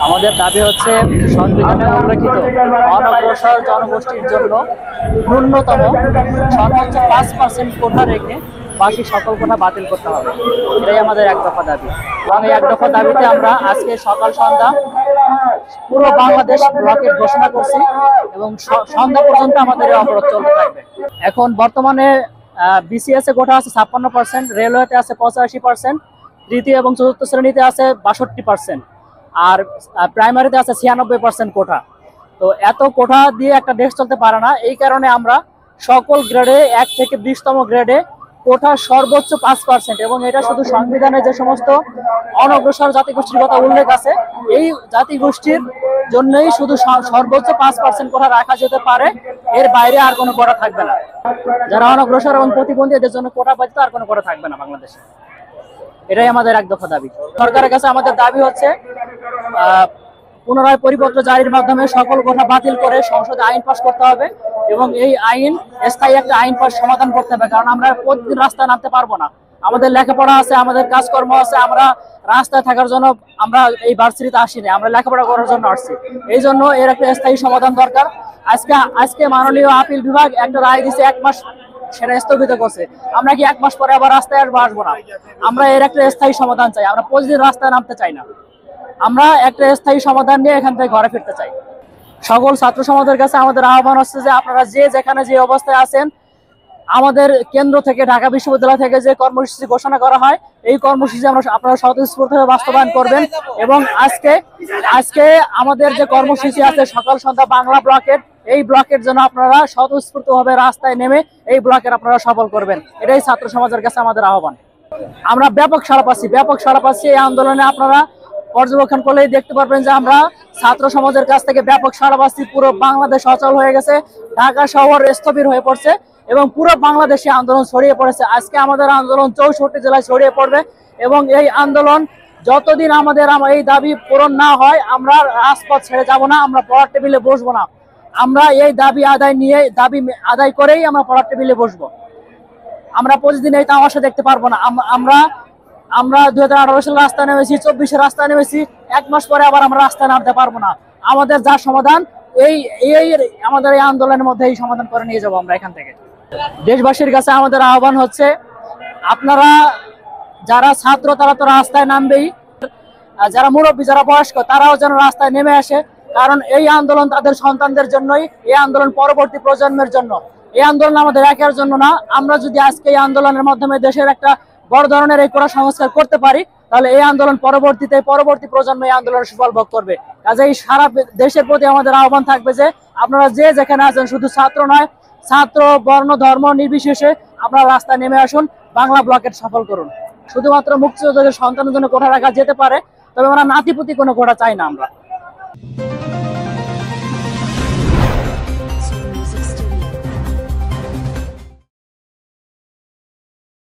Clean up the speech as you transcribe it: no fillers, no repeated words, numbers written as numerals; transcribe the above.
আমাদের দাবি হচ্ছে সংবিধানে উল্লেখিত অনগ্রসর জনগোষ্ঠীর জন্য ন্যূনতম সর্বোচ্চ 5% কোটা রেখে বাকি সকল কোটা বাতিল করতে হবে। এটাই আমাদের এক দফা দাবি এবং এই এক দফা দাবিতে আমরা আজকে সকাল সন্ধ্যা পুরো বাংলাদেশ ব্লকেট ঘোষণা করছি এবং সন্ধ্যা পর্যন্ত আমাদের এই অবরোধ চলতে থাকবে। এখন বর্তমানে বিসিএস এ কোটা আছে 56%, রেলওয়েতে আছে 85%, তৃতীয় এবং চতুর্থ শ্রেণীতে আছে 62%, আর প্রাইমারিতে আছে 96% কোটা। তো এত কোটা দিয়ে একটা দেশ চলতে পারে না। এই কারণে আমরা সকল গ্রেডে 1 থেকে 20তম গ্রেডে কোটা সর্বোচ্চ 5%, এবং এটা শুধু সংবিধানে যে সমস্ত অনগ্রসর জাতিগোষ্ঠীর কথা উল্লেখ আছে এই জাতিগোষ্ঠীর জন্যই শুধু সর্বোচ্চ 5% কোটা রাখা যেতে পারে, এর বাইরে আর কোনো কোটা থাকবে না। যারা অনগ্রসর এবং প্রতিবন্ধী এদের জন্য কোটা ব্যতীত আর কোনো কোটা থাকবে না বাংলাদেশে। এটাই আমাদের এক দফা দাবি। সরকারের কাছে আমাদের দাবি হচ্ছে পুনরায় পরিপত্র জারির মাধ্যমে সকল কোটা বাতিল করে সংসদে আইন পাস করতে হবে এবং এই আইন স্থায়ী একটা আইন পাস সমাধান করতে হবে। কারণ আমরা প্রতিদিন রাস্তায় নামতে পারবো না, আমাদের লেখাপড়া আছে, আমাদের কাজকর্ম আছে। আমরা রাস্তায় থাকার জন্য আমরা এই ভার্সিটিতে আসিনি, আমরা লেখাপড়া করার জন্য আসছি। এই জন্য এর একটা স্থায়ী সমাধান দরকার। আজকে মাননীয় আপিল বিভাগ একটা রায় দিচ্ছে 1 মাস, সেটা স্থগিত করছে। আমরা কি 1 মাস পরে আবার রাস্তায় আসবো না? আমরা এর একটা স্থায়ী সমাধান চাই। আমরা প্রতিদিন রাস্তায় নামতে চাই না, আমরা একটা স্থায়ী সমাধান নিয়ে এখান থেকে ঘরে ফিরতে চাই। সকল ছাত্র সমাজের কাছে আমাদের আহ্বান হচ্ছে যে আপনারা যেখানে যে অবস্থায় আছেন, আমাদের কেন্দ্র থেকে ঢাকা বিশ্ববিদ্যালয় থেকে যে কর্মসূচি ঘোষণা করা হয় এই কর্মসূচি আপনারা স্বতঃস্ফূর্তভাবে বাস্তবায়ন করবেন। এবং আজকে আমাদের যে কর্মসূচি আছে সকাল সন্ধ্যা বাংলা ব্লকের, এই ব্লকের জন্য আপনারা স্বতঃস্ফূর্তভাবে রাস্তায় নেমে এই ব্লকের আপনারা সফল করবেন। এটাই ছাত্র সমাজের কাছে আমাদের আহ্বান। আমরা ব্যাপক সাড়া পাচ্ছি এই আন্দোলনে। আপনারা পর্যবেক্ষণ করলেই দেখতে পারবেন যে আমরা ছাত্র সমাজের কাছ থেকে ব্যাপক সাড়া পাচ্ছি। পুরো বাংলাদেশ অচল হয়ে গেছে, ঢাকা শহর স্থবির হয়ে পড়ছে এবং পুরো বাংলাদেশে আন্দোলন ছড়িয়ে পড়েছে। আজকে আমাদের আন্দোলন 64 জেলায় ছড়িয়ে পড়বে এবং এই আন্দোলন যতদিন আমাদের এই দাবি পূরণ না হয় আমরা রাজপথ ছেড়ে যাব না, আমরা পড়ার টেবিলে বসবো না। আমরা এই দাবি আদায় করেই আমরা পড়ার টেবিলে বসবো। আমরা প্রতিদিন এই তামাশা দেখতে পারবো না। আমরা 2018 সালে রাস্তায় নেমেছি, 24-এ রাস্তায় নেমেছি, 1 মাস পরে আবার আমরা রাস্তায় নামতে পারবো না। আমাদের যা সমাধান আমাদের এই আন্দোলনের মধ্যে এই সমাধান করে নিয়ে যাবো আমরা এখান থেকে। দেশবাসীর কাছে আমাদের আহ্বান হচ্ছে আপনারা যারা ছাত্র তারা তো রাস্তায় নামবেই, যারা মুরব্বী যারা বয়স্ক তারাও যেন রাস্তায় নেমে আসে। কারণ এই আন্দোলন তাদের সন্তানদের জন্যই, এই আন্দোলন পরবর্তী প্রজন্মের জন্য, এই আন্দোলন আমাদের একের জন্য না। আমরা যদি আজকে এই আন্দোলনের মাধ্যমে দেশের একটা বড় ধরনের এই কোটা সংস্কার করতে পারি তাহলে এই আন্দোলন পরবর্তী প্রজন্ম এই আন্দোলনের সুফল ভোগ করবে। কাজেই সারা দেশের প্রতি আমাদের আহ্বান থাকবে যে আপনারা যেখানে আছেন, শুধু ছাত্র নয়, ছাত্র বর্ণ ধর্ম নির্বিশেষে আপনারা রাস্তায় নেমে আসুন, বাংলা ব্লকেট সফল করুন। শুধুমাত্র মুক্তিযোদ্ধাদের সন্তানের জন্য কোটা রাখা যেতে পারে, তবে আমরা নাতিপুতি কোনো কোটা চাই না আমরা।